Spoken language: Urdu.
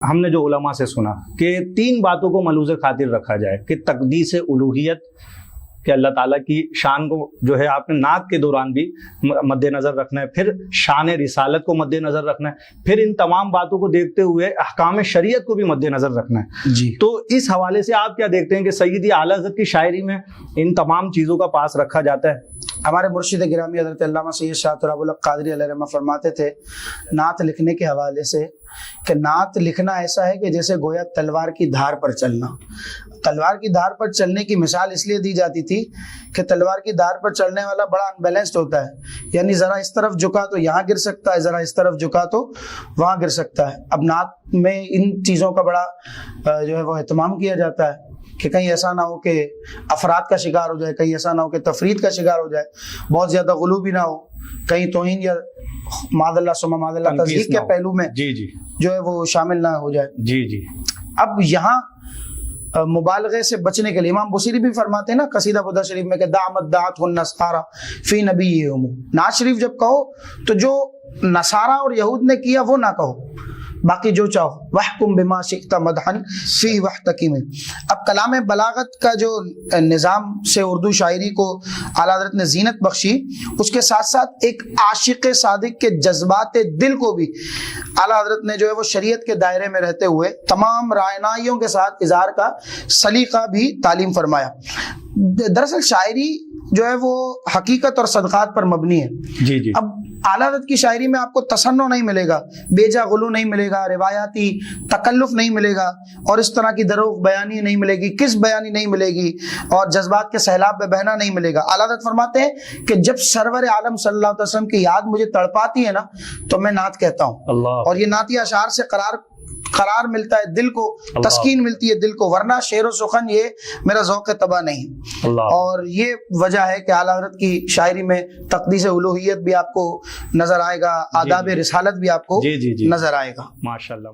ہم نے جو علماء سے سنا کہ 3 باتوں کو ملوز خاطر رکھا جائے کہ تقدیس الوہیت، کہ اللہ تعالیٰ کی شان کو جو ہے آپ نے نعت کے دوران بھی مد نظر رکھنا ہے، پھر شان رسالت کو مد نظر رکھنا ہے، پھر ان تمام باتوں کو دیکھتے ہوئے احکام شریعت کو بھی مد نظر رکھنا ہے جی۔ تو اس حوالے سے آپ کیا دیکھتے ہیں کہ سیدی اعلیٰ حضرت کی شاعری میں ان تمام چیزوں کا پاس رکھا جاتا ہے؟ ہمارے مرشد گرامی حضرت علامہ سید شاہ تراب الحق قادری علیہ رحمہ فرماتے تھے نعت لکھنے کے حوالے سے کہ نعت لکھنا ایسا ہے کہ جیسے گویا تلوار کی دھار پر چلنا۔ تلوار کی دھار پر چلنے کی مثال اس لیے دی جاتی تھی کہ تلوار کی دھار پر چلنے والا بڑا انبیلنسڈ ہوتا ہے، یعنی ذرا اس طرف جھکا تو یہاں گر سکتا ہے، ذرا اس طرف جھکا تو وہاں گر سکتا ہے۔ اب نعت میں ان چیزوں کا بڑا جو ہے وہ اہتمام کیا جاتا ہے کہ کہیں ایسا نہ ہو کہ افراد کا شکار ہو جائے، کہیں ایسا نہ ہو کہ تفرید کا شکار ہو جائے، بہت زیادہ غلو بھی نہ ہو، کہیں توہین یا معاذ اللہ ثم معاذ اللہ تضحیق کے پہلو میں جی جی جو ہے وہ شامل نہ ہو جائے۔ جی جی۔ اب یہاں مبالغے سے بچنے کے لیے امام بصیری بھی فرماتے ہیں نا قصیدہ بدر شریف میں کہ دعمت دعت النصارى فی نبیہم، نعت شریف جب کہو تو جو نصارہ اور یہود نے کیا وہ نہ کہو، باقی جو چاہو وحکم بما شئت مدحا فی وحتکم۔ اب کلام بلاغت کا جو نظام سے اردو شاعری کو اعلیٰ حضرت نے زینت بخشی، اس کے ساتھ ساتھ ایک عاشق صادق کے جذبات دل کو بھی اعلیٰ حضرت نے جو ہے وہ شریعت کے دائرے میں رہتے ہوئے تمام رعنائیوں کے ساتھ اظہار کا سلیقہ بھی تعلیم فرمایا۔ دراصل شاعری جو ہے وہ حقیقت اور صدقات پر مبنی ہے۔ جی جی۔ اب اعلیٰ حضرت کی شاعری میں آپ کو تصنع نہیں ملے گا، بے جا غلو نہیں ملے گا، روایاتی تکلف نہیں ملے گا، اور اس طرح کی دروغ بیانی نہیں ملے گی، کس بیانی نہیں ملے گی، اور جذبات کے سیلاب میں بہنا نہیں ملے گا۔ اعلیٰ حضرت فرماتے ہیں کہ جب سرور عالم صلی اللہ علیہ وسلم کی یاد مجھے تڑپاتی ہے نا تو میں نعت کہتا ہوں، اور یہ نعتی اشعار سے قرار ملتا ہے دل کو، تسکین ملتی ہے دل کو، ورنہ شعر و سخن یہ میرا ذوق طبع نہیں۔ اور یہ وجہ ہے کہ اعلیٰ حضرت کی شاعری میں تقدیس الوہیت بھی آپ کو نظر آئے گا، آداب رسالت بھی آپ کو نظر آئے گا۔ ماشاءاللہ۔